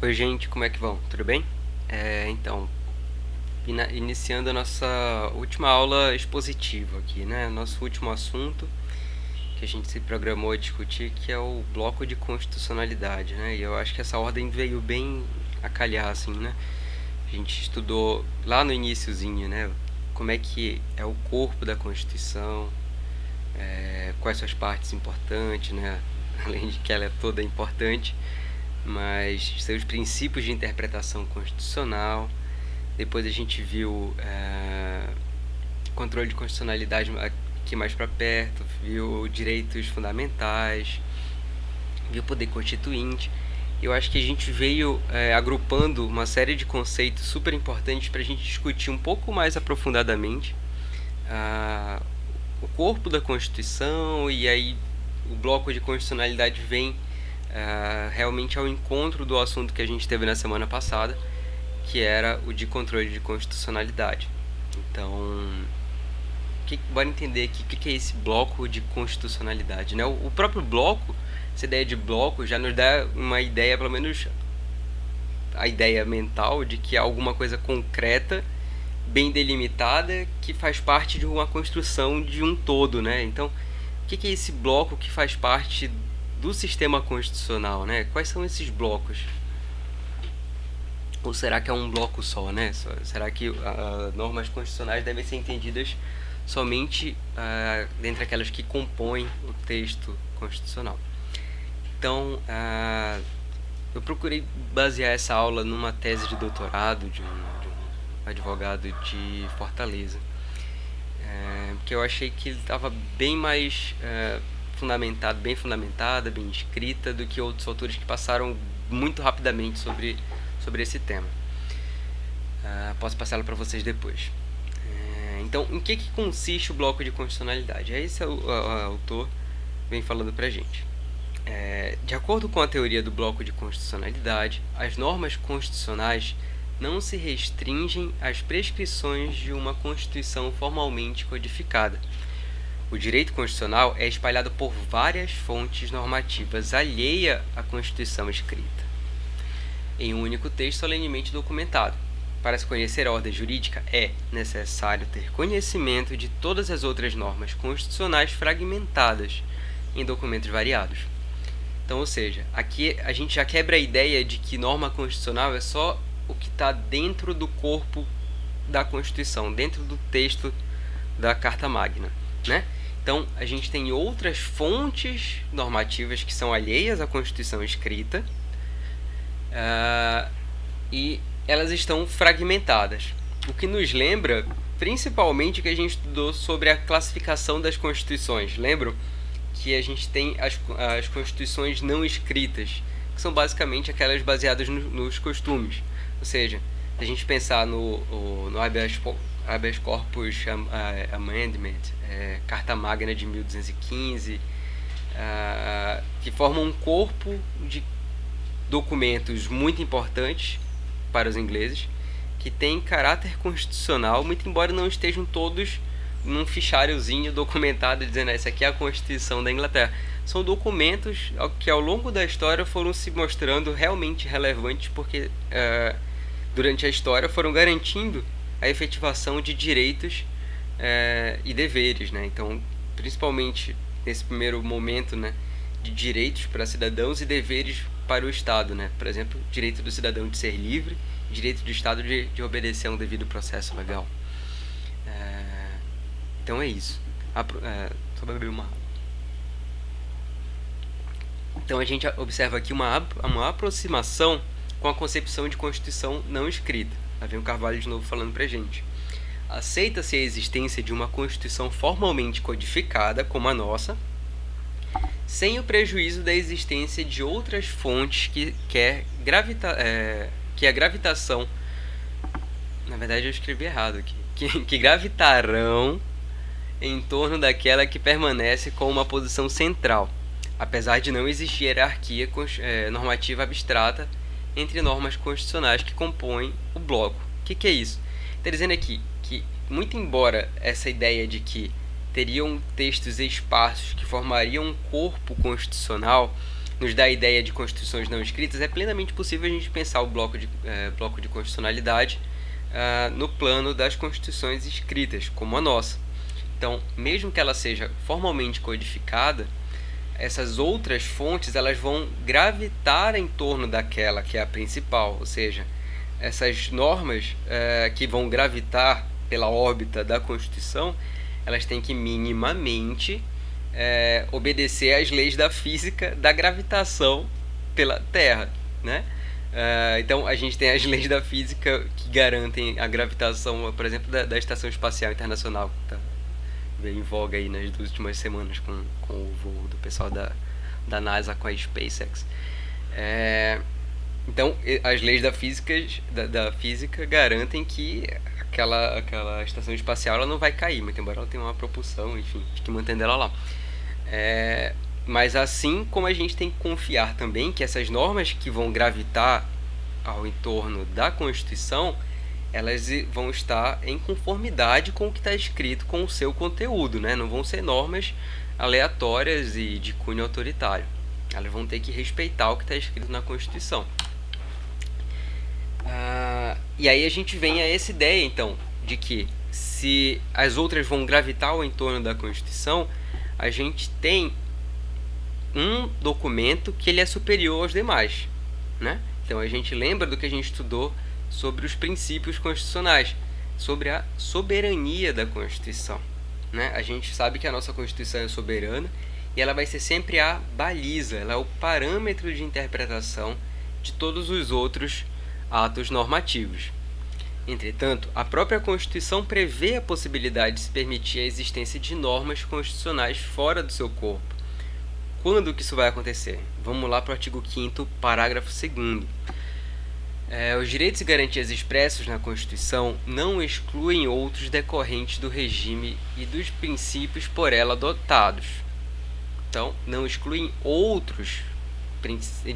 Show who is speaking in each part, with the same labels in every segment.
Speaker 1: Oi, gente, como é que vão? Tudo bem? Então, iniciando a nossa última aula expositiva aqui, né? Nosso último assunto que a gente se programou a discutir, que é o bloco de constitucionalidade, né? E eu acho que essa ordem veio bem a calhar, assim, né? A gente estudou lá no iniciozinho, né? Como é que é o corpo da Constituição, quais são as partes importantes, né? Além de que ela é toda importante, mas seus princípios de interpretação constitucional. Depois a gente viu controle de constitucionalidade aqui mais para perto, viu direitos fundamentais, viu poder constituinte. Eu acho que a gente veio agrupando uma série de conceitos super importantes para a gente discutir um pouco mais aprofundadamente o corpo da Constituição, e aí o bloco de constitucionalidade vem realmente ao encontro do assunto que a gente teve na semana passada, que era o de controle de constitucionalidade. Então, bora entender aqui o que é esse bloco de constitucionalidade, né? O próprio bloco, essa ideia de bloco já nos dá uma ideia, pelo menos a ideia mental, de que é alguma coisa concreta, bem delimitada, que faz parte de uma construção de um todo, né? Então, o que é esse bloco que faz parte do sistema constitucional, né? Quais são esses blocos? Ou será que é um bloco só, né? Será que normas constitucionais devem ser entendidas somente dentre aquelas que compõem o texto constitucional? Então, eu procurei basear essa aula numa tese de doutorado de um advogado de Fortaleza, porque eu achei que ele estava bem mais bem fundamentada, bem escrita, do que outros autores que passaram muito rapidamente sobre esse tema. Posso passá-lo para vocês depois. Então, em que consiste o bloco de constitucionalidade? Esse o autor vem falando para a gente. De acordo com a teoria do bloco de constitucionalidade, as normas constitucionais não se restringem às prescrições de uma Constituição formalmente codificada. O direito constitucional é espalhado por várias fontes normativas alheia à Constituição escrita, em um único texto solenemente documentado. Para se conhecer a ordem jurídica, é necessário ter conhecimento de todas as outras normas constitucionais fragmentadas em documentos variados. Então, ou seja, aqui a gente já quebra a ideia de que norma constitucional é só o que está dentro do corpo da Constituição, dentro do texto da Carta Magna, né? Então, a gente tem outras fontes normativas que são alheias à Constituição escrita, e elas estão fragmentadas. O que nos lembra, principalmente, que a gente estudou sobre a classificação das constituições. Lembram que a gente tem as constituições não escritas, que são basicamente aquelas baseadas nos costumes. Ou seja, se a gente pensar no habeas corpus amendment, Carta Magna de 1215, que formam um corpo de documentos muito importantes para os ingleses, que têm caráter constitucional, muito embora não estejam todos num fichariozinho documentado dizendo essa aqui é a Constituição da Inglaterra. São documentos que ao longo da história foram se mostrando realmente relevantes, porque durante a história foram garantindo a efetivação de direitos e deveres, né? Então, principalmente nesse primeiro momento, né, de direitos para cidadãos e deveres para o Estado, né? Por exemplo, direito do cidadão de ser livre, direito do Estado de obedecer a um devido processo legal. Então é isso. Só para beber uma água. Então a gente observa aqui uma aproximação com a concepção de Constituição não escrita. Lá vem o Carvalho de novo falando pra gente. Aceita-se a existência de uma Constituição formalmente codificada, como a nossa, sem o prejuízo da existência de outras fontes que a gravitação... Na verdade eu escrevi errado aqui. Que gravitarão em torno daquela que permanece com uma posição central, apesar de não existir hierarquia normativa abstrata entre normas constitucionais que compõem o bloco. O que é isso? Está dizendo aqui que, muito embora essa ideia de que teriam textos esparsos que formariam um corpo constitucional, nos dá a ideia de constituições não escritas, é plenamente possível a gente pensar o bloco de constitucionalidade no plano das constituições escritas, como a nossa. Então, mesmo que ela seja formalmente codificada, essas outras fontes elas vão gravitar em torno daquela que é a principal, ou seja, essas normas que vão gravitar pela órbita da Constituição, elas têm que minimamente obedecer às leis da física da gravitação pela Terra, né? Então a gente tem as leis da física que garantem a gravitação, por exemplo, da Estação Espacial Internacional, que está bem em voga aí nas últimas semanas com o voo do pessoal da NASA com a SpaceX. Então as leis da física garantem que aquela estação espacial ela não vai cair, muito embora ela tenha uma propulsão, enfim, fique mantendo ela lá. Mas assim como a gente tem que confiar também que essas normas que vão gravitar ao entorno da Constituição, elas vão estar em conformidade com o que está escrito, com o seu conteúdo, né? Não vão ser normas aleatórias e de cunho autoritário. Elas vão ter que respeitar o que está escrito na Constituição. E aí a gente vem a essa ideia, então, de que se as outras vão gravitar ao entorno da Constituição, a gente tem um documento que ele é superior aos demais, né? Então a gente lembra do que a gente estudou sobre os princípios constitucionais, sobre a soberania da Constituição, né? A gente sabe que a nossa Constituição é soberana e ela vai ser sempre a baliza, ela é o parâmetro de interpretação de todos os outros atos normativos. Entretanto, a própria Constituição prevê a possibilidade de se permitir a existência de normas constitucionais fora do seu corpo. Quando que isso vai acontecer? Vamos lá para o artigo 5º, parágrafo 2º. Os direitos e garantias expressos na Constituição não excluem outros decorrentes do regime e dos princípios por ela adotados. Então, não excluem outros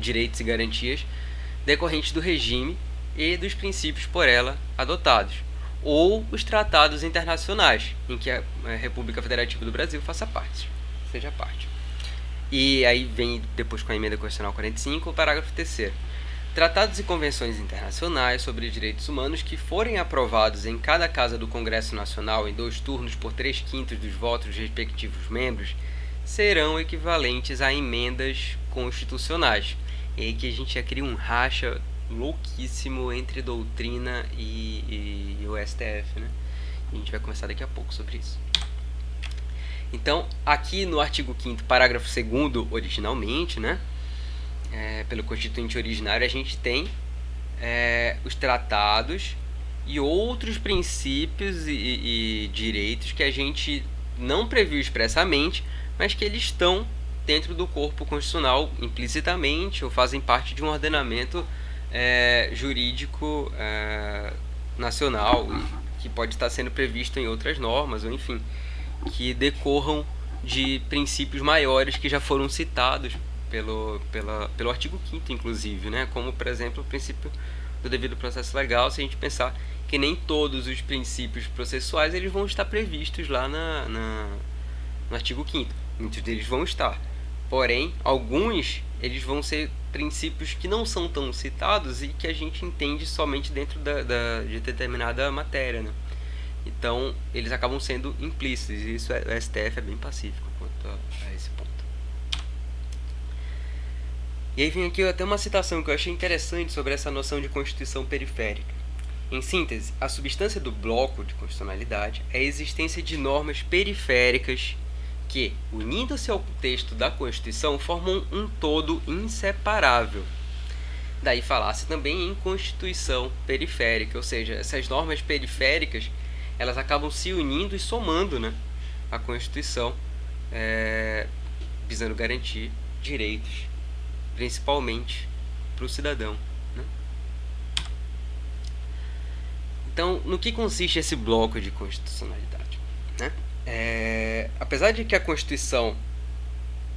Speaker 1: direitos e garantias decorrentes do regime e dos princípios por ela adotados, ou os tratados internacionais em que a República Federativa do Brasil seja parte. E aí vem depois com a emenda constitucional 45, o parágrafo 3º. Tratados e convenções internacionais sobre direitos humanos que forem aprovados em cada casa do Congresso Nacional em 2 turnos por 3/5 dos votos dos respectivos membros serão equivalentes a emendas constitucionais. E aí que a gente já cria um racha louquíssimo entre doutrina e o STF, né? A gente vai conversar daqui a pouco sobre isso. Então, aqui no artigo 5º, parágrafo 2º, originalmente, né? Pelo Constituinte originário, a gente tem os tratados e outros princípios e direitos que a gente não previu expressamente, mas que eles estão dentro do corpo constitucional implicitamente ou fazem parte de um ordenamento jurídico nacional que pode estar sendo previsto em outras normas, ou enfim, que decorram de princípios maiores que já foram citados pelo artigo 5º, inclusive, né? Como, por exemplo, o princípio do devido processo legal, se a gente pensar que nem todos os princípios processuais eles vão estar previstos lá no artigo 5º. Muitos deles vão estar. Porém, alguns eles vão ser princípios que não são tão citados e que a gente entende somente dentro de determinada matéria, né? Então, eles acabam sendo implícitos, e isso o STF é bem pacífico quanto a esse ponto. E aí vem aqui até uma citação que eu achei interessante sobre essa noção de constituição periférica. Em síntese, a substância do bloco de constitucionalidade é a existência de normas periféricas que, unindo-se ao texto da Constituição, formam um todo inseparável. Daí falasse também em constituição periférica, ou seja, essas normas periféricas elas acabam se unindo e somando, né, a Constituição, visando garantir direitos, principalmente para o cidadão, né? Então, no que consiste esse bloco de constitucionalidade, né? Apesar de que a Constituição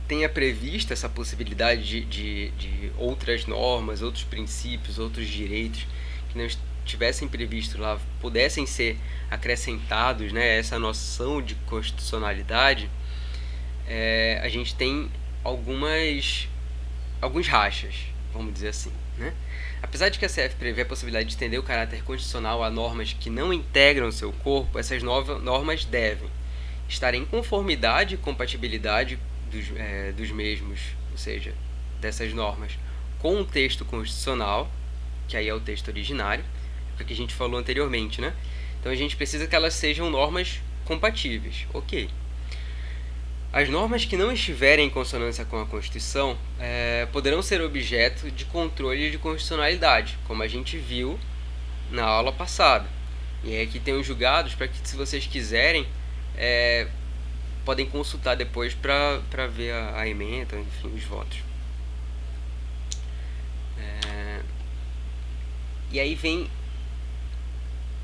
Speaker 1: tenha previsto essa possibilidade de outras normas, outros princípios, outros direitos que não tivessem previsto lá, pudessem ser acrescentados, né, essa noção de constitucionalidade, a gente tem algumas alguns rachas, vamos dizer assim, né? Apesar de que a CF prevê a possibilidade de estender o caráter constitucional a normas que não integram seu corpo, essas normas devem estar em conformidade e compatibilidade dos mesmos, ou seja, dessas normas, com o texto constitucional, que aí é o texto originário, é o que a gente falou anteriormente, né? Então a gente precisa que elas sejam normas compatíveis, ok. As normas que não estiverem em consonância com a Constituição poderão ser objeto de controle de constitucionalidade, como a gente viu na aula passada. E aí aqui tem os julgados para que, se vocês quiserem, podem consultar depois para ver a ementa, enfim, os votos. E aí vem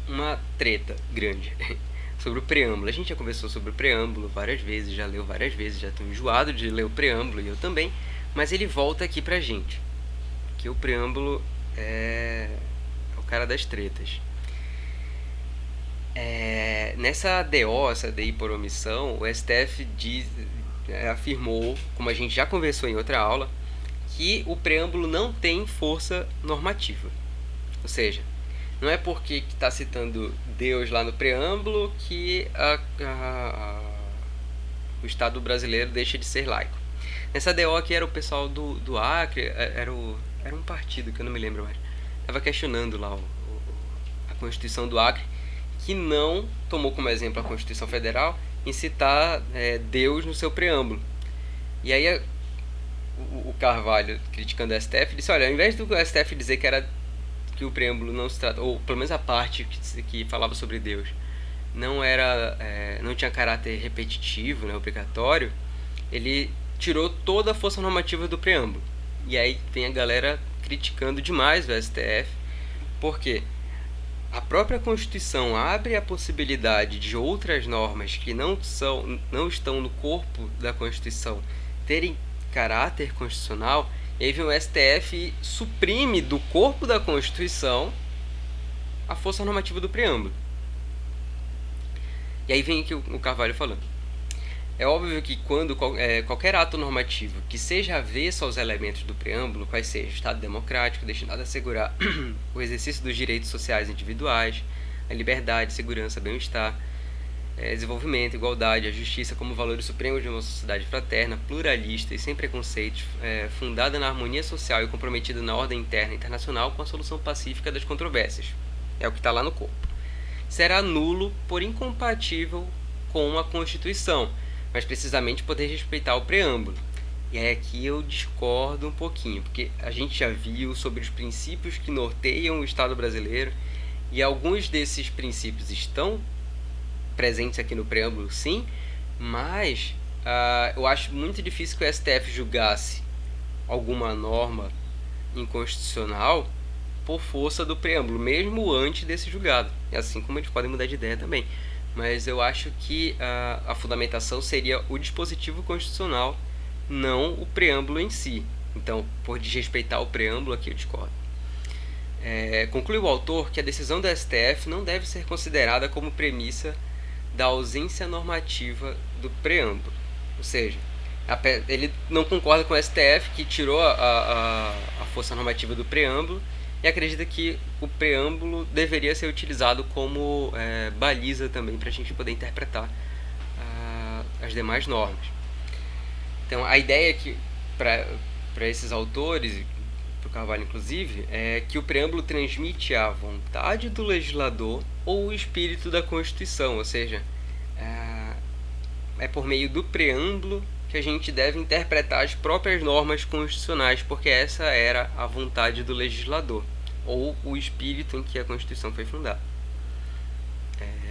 Speaker 1: uma treta grande sobre o preâmbulo. A gente já conversou sobre o preâmbulo várias vezes, já leu várias vezes, já estou enjoado de ler o preâmbulo, e eu também, mas ele volta aqui pra gente, que o preâmbulo é o cara das tretas. Nessa ADO, essa ADI por omissão, o STF afirmou, como a gente já conversou em outra aula, que o preâmbulo não tem força normativa. Ou seja, não é porque está citando Deus lá no preâmbulo que o Estado brasileiro deixa de ser laico. Nessa ADO aqui era o pessoal do Acre, era um partido que eu não me lembro mais. Estava questionando lá a Constituição do Acre, que não tomou como exemplo a Constituição Federal em citar Deus no seu preâmbulo. E aí o Carvalho, criticando o STF, disse: olha, ao invés do STF dizer que o preâmbulo não se trata, ou pelo menos a parte que falava sobre Deus, não tinha caráter repetitivo, né, obrigatório, ele tirou toda a força normativa do preâmbulo. E aí tem a galera criticando demais o STF, porque a própria Constituição abre a possibilidade de outras normas que não estão no corpo da Constituição terem caráter constitucional. E aí vem o STF e suprime do corpo da Constituição a força normativa do preâmbulo. E aí vem aqui o Carvalho falando: é óbvio que quando qualquer ato normativo que seja avesso aos elementos do preâmbulo, quais sejam Estado democrático, destinado a assegurar o exercício dos direitos sociais individuais, a liberdade, segurança, bem-estar, desenvolvimento, igualdade, a justiça como valores supremos de uma sociedade fraterna, pluralista e sem preconceitos, fundada na harmonia social e comprometida na ordem interna e internacional com a solução pacífica das controvérsias. É o que está lá no corpo. Será nulo por incompatível com a Constituição, mas precisamente poder respeitar o preâmbulo. E aí aqui eu discordo um pouquinho, porque a gente já viu sobre os princípios que norteiam o Estado brasileiro, e alguns desses princípios estão presentes aqui no preâmbulo, sim, mas eu acho muito difícil que o STF julgasse alguma norma inconstitucional por força do preâmbulo, mesmo antes desse julgado. E assim como eles podem mudar de ideia também. Mas eu acho que a fundamentação seria o dispositivo constitucional, não o preâmbulo em si. Então, por desrespeitar o preâmbulo, aqui eu discordo. Conclui o autor que a decisão do STF não deve ser considerada como premissa da ausência normativa do preâmbulo. Ou seja, ele não concorda com o STF, que tirou a força normativa do preâmbulo, e acredita que o preâmbulo deveria ser utilizado como baliza também para a gente poder interpretar as demais normas. Então, a ideia que para esses autores, para o Carvalho inclusive, é que o preâmbulo transmite a vontade do legislador ou o espírito da Constituição, ou seja, é por meio do preâmbulo que a gente deve interpretar as próprias normas constitucionais, porque essa era a vontade do legislador, ou o espírito em que a Constituição foi fundada.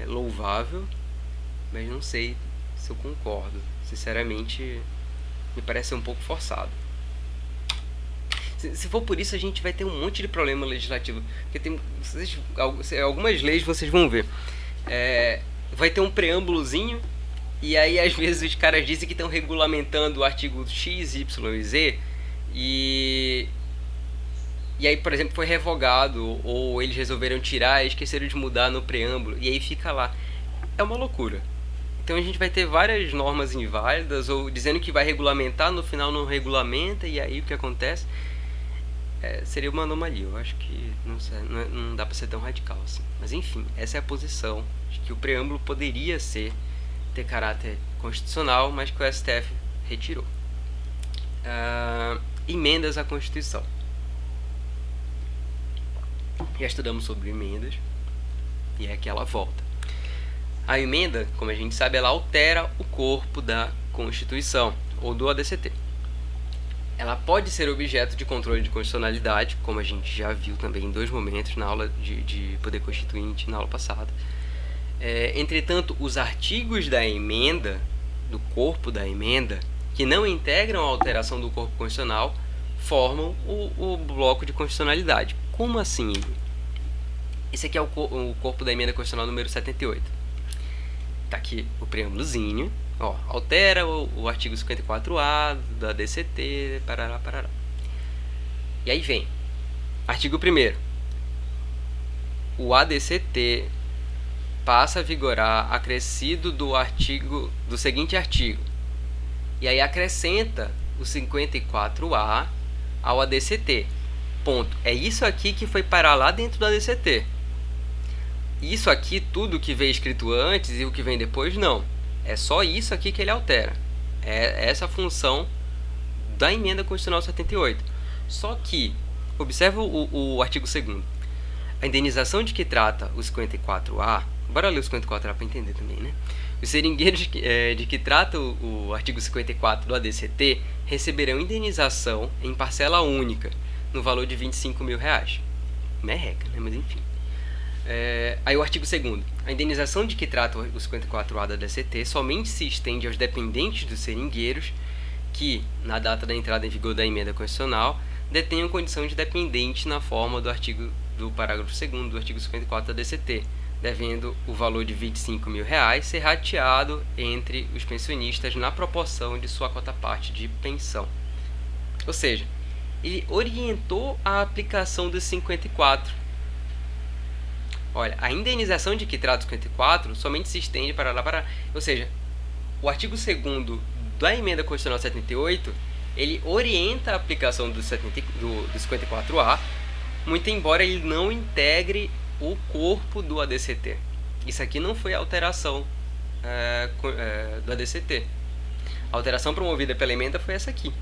Speaker 1: É louvável, mas não sei se eu concordo. Sinceramente, me parece um pouco forçado. Se for por isso, a gente vai ter um monte de problema legislativo, porque algumas leis vocês vão ver. Vai ter um preâmbulozinho, e aí às vezes os caras dizem que estão regulamentando o artigo X, Y e Z, e aí, por exemplo, foi revogado, ou eles resolveram tirar e esqueceram de mudar no preâmbulo, e aí fica lá. É uma loucura. Então a gente vai ter várias normas inválidas, ou dizendo que vai regulamentar, no final não regulamenta, e aí o que acontece? Seria uma anomalia. Eu acho que não dá para ser tão radical assim. Mas enfim, essa é a posição de que o preâmbulo poderia ter caráter constitucional, mas que o STF retirou. Emendas à Constituição. Já estudamos sobre emendas, e é aqui ela volta. A emenda, como a gente sabe, ela altera o corpo da Constituição, ou do ADCT. Ela pode ser objeto de controle de constitucionalidade, como a gente já viu também em 2 momentos na aula de poder constituinte, na aula passada. Entretanto, os artigos da emenda, do corpo da emenda, que não integram a alteração do corpo constitucional, formam o bloco de constitucionalidade. Como assim? Esse aqui é o corpo da emenda constitucional número 78. Está aqui o preâmbulozinho. Altera o artigo 54A da ADCT, parará, parará. E aí vem, artigo 1º. O ADCT passa a vigorar acrescido do seguinte artigo. E aí acrescenta o 54A ao ADCT. Ponto. É isso aqui que foi parar lá dentro do ADCT. Isso aqui, tudo que veio escrito antes e o que vem depois, não. É só isso aqui que ele altera. É essa função da emenda constitucional 78. Só que, observa o artigo 2º. A indenização de que trata o 54A, bora ler o 54A para entender também, né? Os seringueiros de que trata o artigo 54 do ADCT receberão indenização em parcela única, no valor de R$25 mil. Merreca, né? Mas enfim. Aí o artigo 2º. A indenização de que trata o 54A da ADCT somente se estende aos dependentes dos seringueiros que, na data da entrada em vigor da emenda constitucional, detenham condição de dependente na forma do parágrafo 2º do artigo 54 da ADCT, devendo o valor de R$25 mil ser rateado entre os pensionistas na proporção de sua cota-parte de pensão. Ou seja, ele orientou a aplicação dos 54. Olha, a indenização de que trata o 54 somente se estende para lá. Ou seja, o artigo 2º da emenda constitucional 78, ele orienta a aplicação do 54A, muito embora ele não integre o corpo do ADCT. Isso aqui não foi alteração do ADCT. A alteração promovida pela emenda foi essa aqui.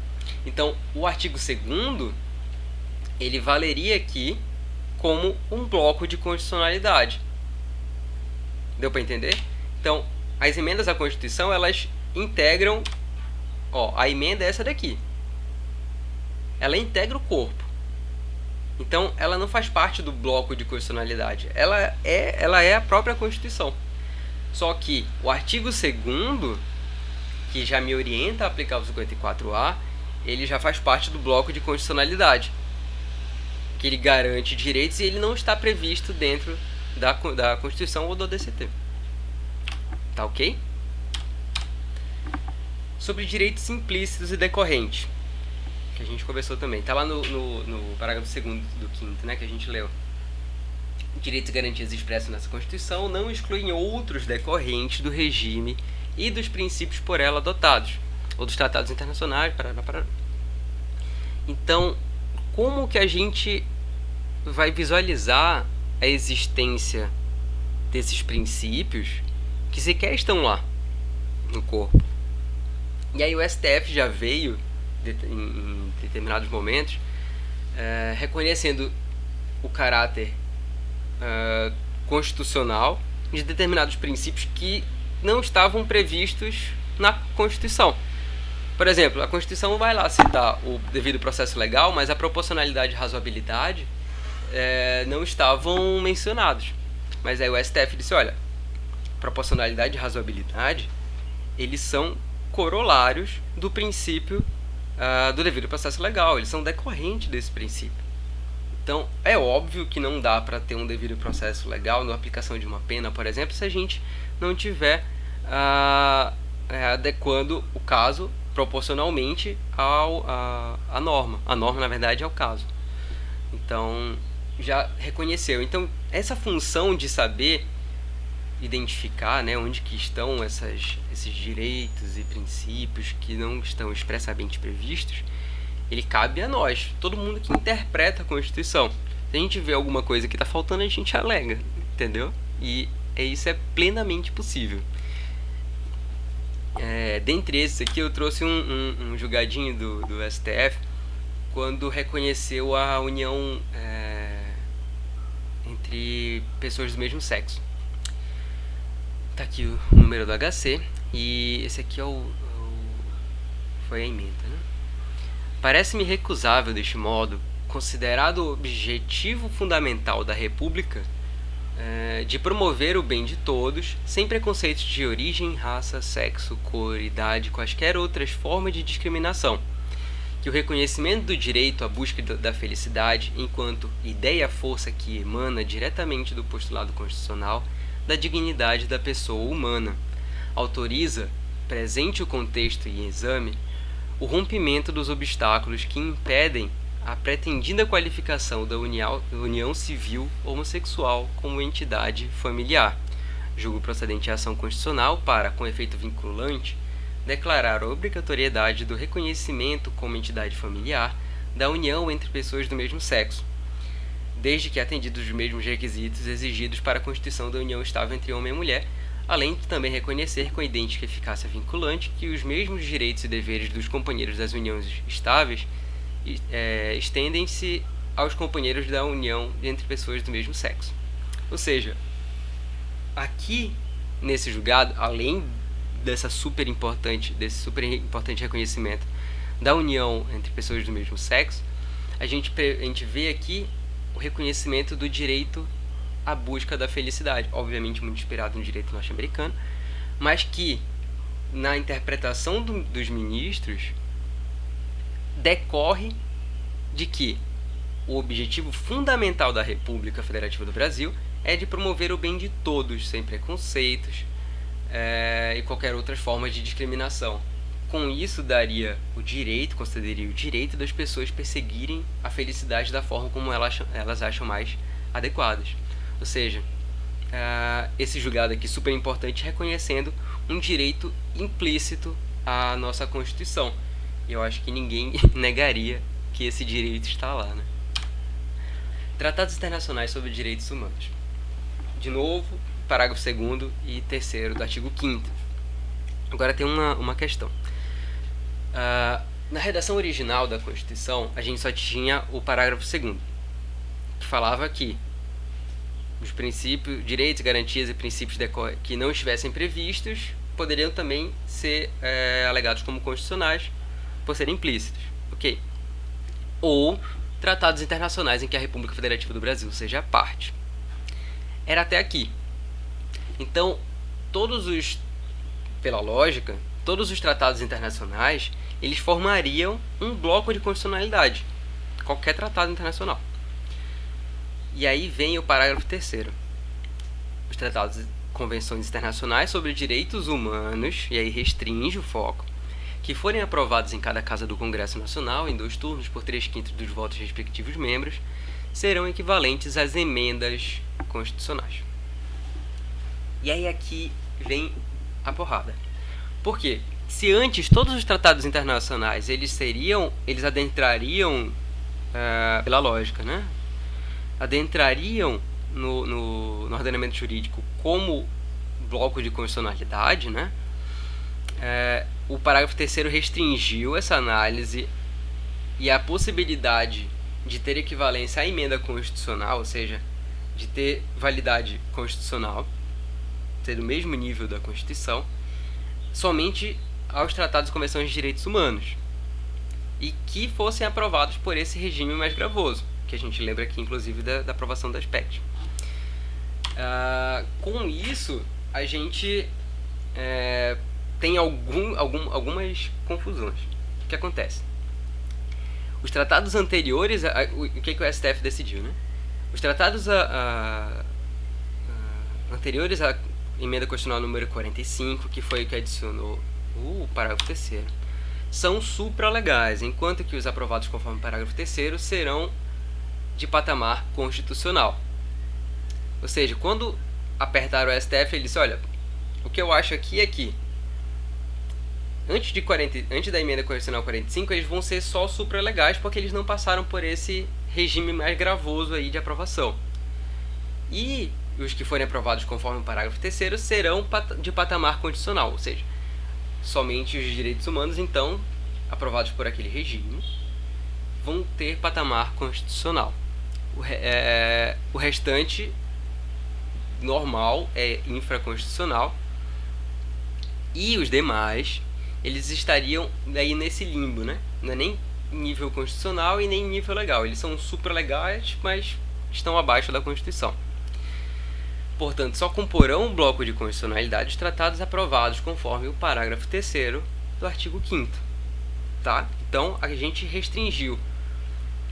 Speaker 1: Então, o artigo 2º, ele valeria aqui como um bloco de constitucionalidade. Deu para entender? Então, as emendas à Constituição, elas integram... a emenda é essa daqui. Ela integra o corpo. Então, ela não faz parte do bloco de constitucionalidade. Ela é a própria Constituição. Só que o artigo 2º, que já me orienta a aplicar o 54A, ele já faz parte do bloco de constitucionalidade, que ele garante direitos e ele não está previsto dentro da Constituição ou do ADCT. Tá ok? Sobre direitos implícitos e decorrentes, que a gente conversou também. Está lá no parágrafo 2º do 5º, né, que a gente leu. Direitos e garantias expressos nessa Constituição não excluem outros decorrentes do regime e dos princípios por ela adotados, ou dos tratados internacionais, parará. Então, como que a gente vai visualizar a existência desses princípios que sequer estão lá no corpo? E aí o STF já veio, em determinados momentos, reconhecendo o caráter constitucional de determinados princípios que não estavam previstos na Constituição. Por exemplo, a Constituição vai lá citar o devido processo legal, mas a proporcionalidade e razoabilidade não estavam mencionados. Mas aí o STF disse, olha, proporcionalidade e razoabilidade, eles são corolários do princípio do devido processo legal, eles são decorrentes desse princípio. Então, é óbvio que não dá para ter um devido processo legal na aplicação de uma pena, por exemplo, se a gente não tiver adequando o caso proporcionalmente à norma. A norma, na verdade, é o caso. Então, já reconheceu. Então, essa função de saber identificar, né, onde que estão esses direitos e princípios que não estão expressamente previstos, ele cabe a nós, todo mundo que interpreta a Constituição. Se a gente vê alguma coisa que está faltando, a gente alega, entendeu? E isso é plenamente possível. Dentre esses aqui, eu trouxe um julgadinho do STF, quando reconheceu a união entre pessoas do mesmo sexo. Tá aqui o número do HC, e esse aqui foi a emenda, né? Parece-me recusável, deste modo, considerado o objetivo fundamental da República de promover o bem de todos, sem preconceitos de origem, raça, sexo, cor, idade, quaisquer outras formas de discriminação, que o reconhecimento do direito à busca da felicidade, enquanto ideia-força que emana diretamente do postulado constitucional da dignidade da pessoa humana, autoriza, presente o contexto em exame, o rompimento dos obstáculos que impedem a pretendida qualificação da união civil homossexual como entidade familiar, julgo procedente a ação constitucional para, com efeito vinculante, declarar a obrigatoriedade do reconhecimento como entidade familiar da união entre pessoas do mesmo sexo, desde que atendidos os mesmos requisitos exigidos para a constituição da união estável entre homem e mulher, além de também reconhecer com idêntica eficácia vinculante que os mesmos direitos e deveres dos companheiros das uniões estáveis estendem-se aos companheiros da união entre pessoas do mesmo sexo. Ou seja, aqui nesse julgado, além desse super importante reconhecimento da união entre pessoas do mesmo sexo, a gente vê aqui o reconhecimento do direito à busca da felicidade, obviamente muito inspirado no direito norte-americano, mas que na interpretação dos ministros decorre de que o objetivo fundamental da República Federativa do Brasil é de promover o bem de todos, sem preconceitos e qualquer outras formas de discriminação. Com isso, concederia o direito das pessoas perseguirem a felicidade da forma como elas acham mais adequadas. Ou seja, esse julgado aqui super importante, reconhecendo um direito implícito à nossa Constituição. Eu acho que ninguém negaria que esse direito está lá, né? Tratados internacionais sobre direitos humanos. De novo, parágrafo 2º e 3º do artigo 5º. Agora tem uma questão. Na redação original da Constituição, a gente só tinha o parágrafo 2º, que falava que os princípios, direitos, garantias e princípios que não estivessem previstos poderiam também ser alegados como constitucionais por serem implícitos, ok? Ou tratados internacionais em que a República Federativa do Brasil seja parte. Era até aqui. Então, pela lógica, todos os tratados internacionais, eles formariam um bloco de constitucionalidade, qualquer tratado internacional. E aí vem o parágrafo 3º. Os tratados, convenções internacionais sobre direitos humanos, e aí restringe o foco, que forem aprovados em cada casa do Congresso Nacional, em 2 turnos por 3/5 dos votos respectivos membros, serão equivalentes às emendas constitucionais. E aí aqui vem a porrada. Por quê? Se antes todos os tratados internacionais eles adentrariam, pela lógica, né? Adentrariam no ordenamento jurídico como bloco de constitucionalidade, né? O parágrafo 3º restringiu essa análise e a possibilidade de ter equivalência à emenda constitucional, ou seja, de ter validade constitucional, ser do mesmo nível da Constituição, somente aos tratados e convenções de direitos humanos, e que fossem aprovados por esse regime mais gravoso, que a gente lembra aqui, inclusive, da aprovação das PECs. Com isso, a gente tem algumas confusões. O que acontece? Os tratados anteriores... o que o STF decidiu, né? Os tratados anteriores à emenda constitucional número 45, que foi o que adicionou o parágrafo 3º, são supralegais, enquanto que os aprovados conforme o parágrafo 3º serão de patamar constitucional. Ou seja, quando apertaram o STF, ele disse, olha, o que eu acho aqui é que antes da emenda constitucional 45, eles vão ser só supralegais, porque eles não passaram por esse regime mais gravoso aí de aprovação. E os que forem aprovados conforme o parágrafo 3º serão de patamar constitucional, ou seja, somente os direitos humanos, então, aprovados por aquele regime, vão ter patamar constitucional. O restante, normal, é infraconstitucional. E os demais, eles estariam aí nesse limbo, né? Não é nem nível constitucional e nem nível legal. Eles são supralegais, mas estão abaixo da Constituição. Portanto, só comporão o bloco de constitucionalidade os tratados aprovados conforme o parágrafo 3º do artigo 5º. Tá? Então, a gente restringiu.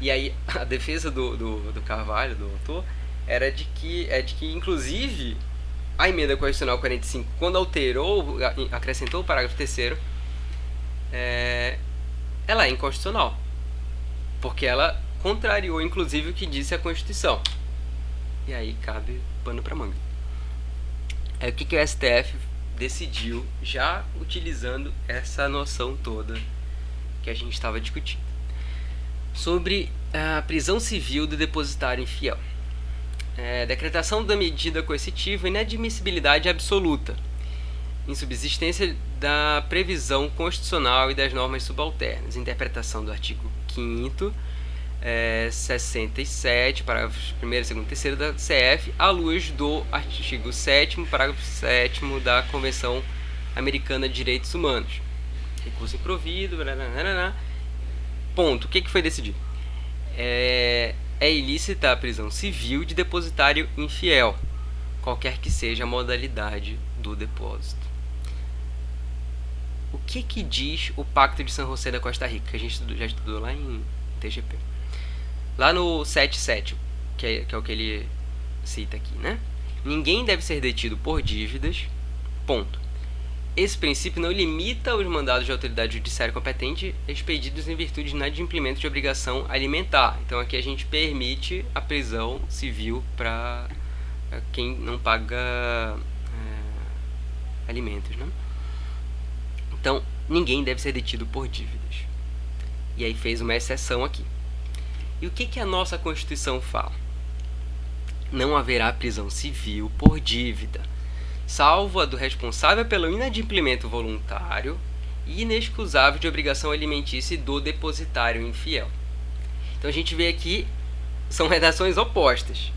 Speaker 1: E aí, a defesa do Carvalho, do autor, era de que, inclusive, a emenda constitucional 45, quando acrescentou o parágrafo 3º, ela é inconstitucional. Porque ela contrariou, inclusive, o que disse a Constituição. E aí cabe pano para manga. O que o STF decidiu, já utilizando essa noção toda que a gente estava discutindo, sobre a prisão civil do depositário infiel. Decretação da medida coercitiva e inadmissibilidade absoluta, em subsistência da previsão constitucional e das normas subalternas. Interpretação do artigo 5º, 67, parágrafos 1º, 2º e 3º da CF, à luz do artigo 7º, parágrafo 7º da Convenção Americana de Direitos Humanos. Recurso improvido, ponto. O que foi decidido? É ilícita a prisão civil de depositário infiel, qualquer que seja a modalidade do depósito. O que diz o Pacto de San José da Costa Rica, que a gente já estudou lá em TGP? Lá no 7.7, que é o que ele cita aqui, né? Ninguém deve ser detido por dívidas, ponto. Esse princípio não limita os mandados de autoridade judiciária competente expedidos em virtude de inadimplemento de obrigação alimentar. Então aqui a gente permite a prisão civil para quem não paga alimentos, né? Então ninguém deve ser detido por dívidas. E aí fez uma exceção aqui. E o que a nossa Constituição fala? Não haverá prisão civil por dívida, salvo a do responsável pelo inadimplemento voluntário e inexcusável de obrigação alimentícia do depositário infiel. Então a gente vê aqui, são redações opostas.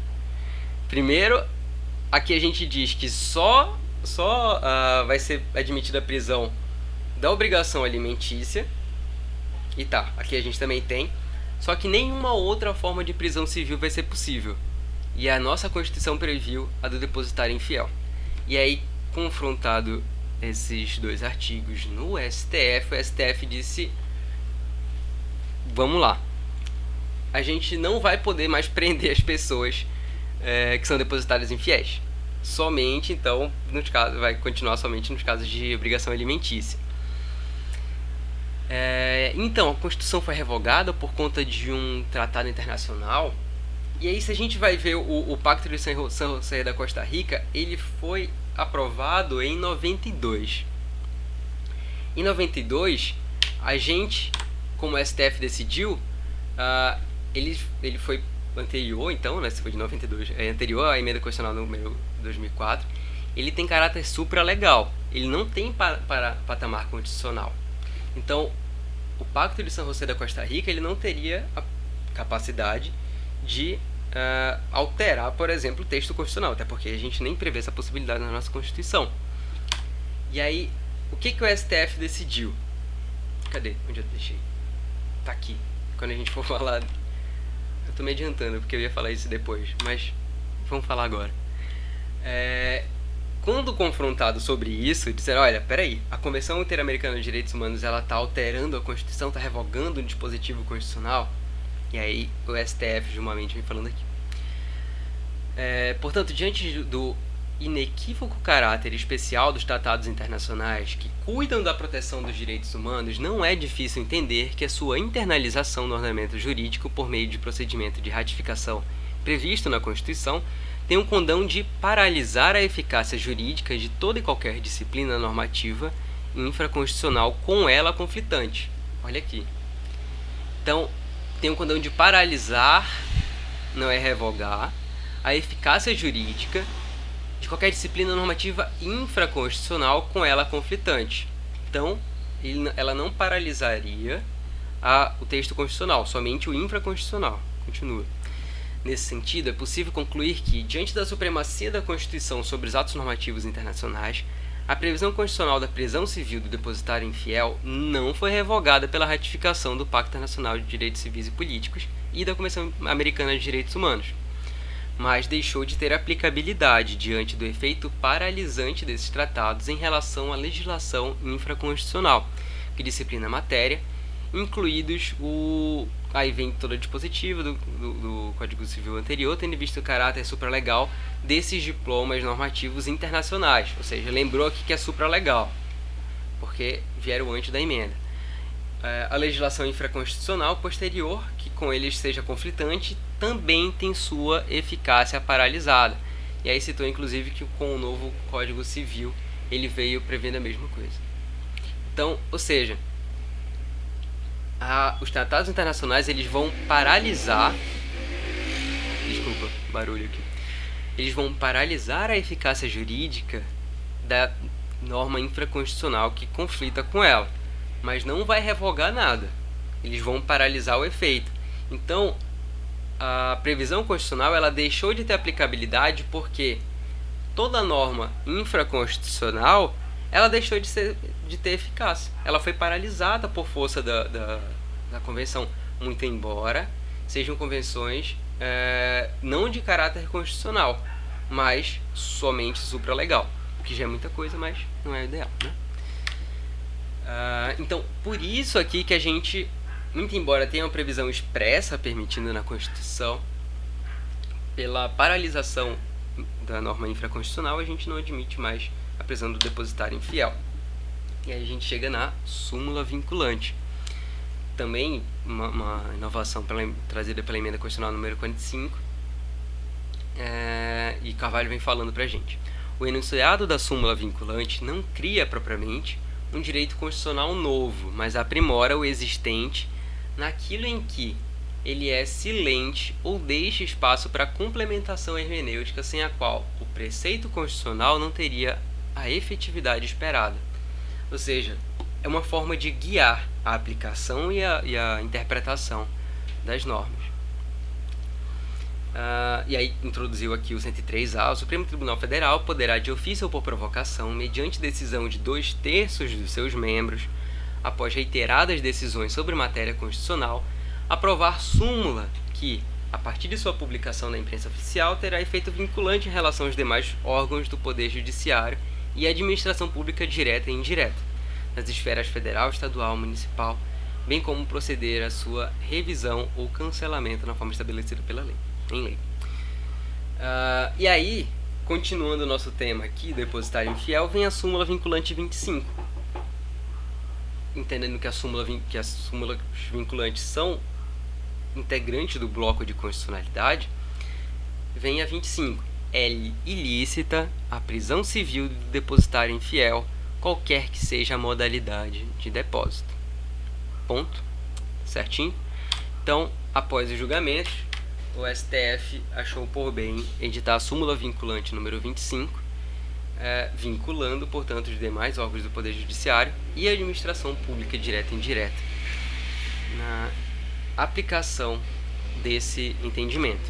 Speaker 1: Primeiro, aqui a gente diz que só vai ser admitida a prisão da obrigação alimentícia. E tá, aqui a gente também tem. Só que nenhuma outra forma de prisão civil vai ser possível. E a nossa Constituição previu a do depositário infiel. E aí, confrontado esses dois artigos no STF, o STF disse: vamos lá, a gente não vai poder mais prender as pessoas que são depositários infiéis. Somente, então, nos casos, vai continuar somente nos casos de obrigação alimentícia. Então, a Constituição foi revogada por conta de um tratado internacional. E aí, se a gente vai ver o Pacto de San José da Costa Rica, ele foi aprovado em 92. Em 92, a gente, como o STF decidiu, ele foi anterior, então, né, se foi de 92, é anterior à emenda constitucional número 2004, ele tem caráter supralegal, ele não tem patamar constitucional. Então, o Pacto de San José da Costa Rica, ele não teria a capacidade de alterar, por exemplo, o texto constitucional, até porque a gente nem prevê essa possibilidade na nossa Constituição. E aí, o que o STF decidiu? Cadê? Onde eu deixei? Tá aqui. Quando a gente for falar... Eu tô me adiantando, porque eu ia falar isso depois, mas vamos falar agora. Quando confrontado sobre isso, disseram: olha, peraí, a Convenção Interamericana de Direitos Humanos, ela tá alterando a Constituição, tá revogando um dispositivo constitucional. E aí o STF, Gilmamente, vem falando aqui. Portanto, diante do inequívoco caráter especial dos tratados internacionais que cuidam da proteção dos direitos humanos, não é difícil entender que a sua internalização no ordenamento jurídico por meio de procedimento de ratificação previsto na Constituição tem um condão de paralisar a eficácia jurídica de toda e qualquer disciplina normativa infraconstitucional com ela conflitante. Olha aqui. Então, tem um condão de paralisar, não é revogar, a eficácia jurídica de qualquer disciplina normativa infraconstitucional com ela conflitante. Então, ela não paralisaria o texto constitucional, somente o infraconstitucional. Continua. Nesse sentido, é possível concluir que, diante da supremacia da Constituição sobre os atos normativos internacionais, a previsão constitucional da prisão civil do depositário infiel não foi revogada pela ratificação do Pacto Internacional de Direitos Civis e Políticos e da Convenção Americana de Direitos Humanos, mas deixou de ter aplicabilidade diante do efeito paralisante desses tratados em relação à legislação infraconstitucional, que disciplina a matéria, incluídos aí vem toda a dispositiva do Código Civil anterior, tendo visto o caráter supralegal desses diplomas normativos internacionais. Ou seja, lembrou aqui que é supralegal, porque vieram antes da emenda. A legislação infraconstitucional posterior, que com eles seja conflitante, também tem sua eficácia paralisada. E aí citou inclusive que com o novo Código Civil ele veio prevendo a mesma coisa. Então, ou seja, os tratados internacionais eles vão paralisar, desculpa, barulho aqui, eles vão paralisar a eficácia jurídica da norma infraconstitucional que conflita com ela, mas não vai revogar nada, eles vão paralisar o efeito. Então, a previsão constitucional ela deixou de ter aplicabilidade porque toda norma infraconstitucional ela deixou de ter eficácia. Ela foi paralisada por força da convenção, muito embora sejam convenções não de caráter constitucional, mas somente supralegal, o que já é muita coisa, mas não é o ideal, né? Então, por isso aqui que a gente, muito embora tenha uma previsão expressa permitindo na Constituição, pela paralisação da norma infraconstitucional, a gente não admite mais a prisão do depositário infiel. E aí a gente chega na súmula vinculante. Também uma inovação trazida pela emenda constitucional número 45, e Carvalho vem falando pra gente. O enunciado da súmula vinculante não cria propriamente um direito constitucional novo, mas aprimora o existente naquilo em que ele é silente ou deixa espaço para complementação hermenêutica sem a qual o preceito constitucional não teria a efetividade esperada. Ou seja, é uma forma de guiar a aplicação e a interpretação das normas. E aí introduziu aqui o 103A. O Supremo Tribunal Federal poderá, de ofício ou por provocação, mediante decisão de 2/3 dos seus membros, após reiteradas decisões sobre matéria constitucional, aprovar súmula que, a partir de sua publicação na imprensa oficial, terá efeito vinculante em relação aos demais órgãos do Poder Judiciário e administração pública direta e indireta, nas esferas federal, estadual, municipal, bem como proceder à sua revisão ou cancelamento na forma estabelecida pela lei, em lei. E aí, continuando o nosso tema aqui, depositário infiel, vem a súmula vinculante 25. Entendendo que as súmulas vinculantes são integrantes do bloco de constitucionalidade, vem a 25. É ilícita a prisão civil do depositário infiel, qualquer que seja a modalidade de depósito. Ponto. Certinho? Então, após os julgamentos, o STF achou por bem editar a súmula vinculante número 25, vinculando, portanto, os demais órgãos do Poder Judiciário e a administração pública direta e indireta na aplicação desse entendimento.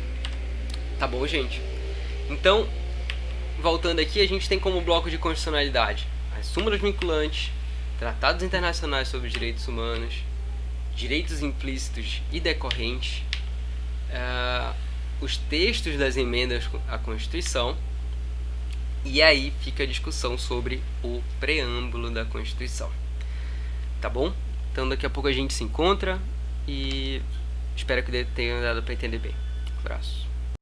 Speaker 1: Tá bom, gente? Então, voltando aqui, a gente tem como bloco de constitucionalidade as súmulas vinculantes, tratados internacionais sobre direitos humanos, direitos implícitos e decorrentes, os textos das emendas à Constituição, e aí fica a discussão sobre o preâmbulo da Constituição. Tá bom? Então daqui a pouco a gente se encontra e espero que tenha dado para entender bem. Um abraço.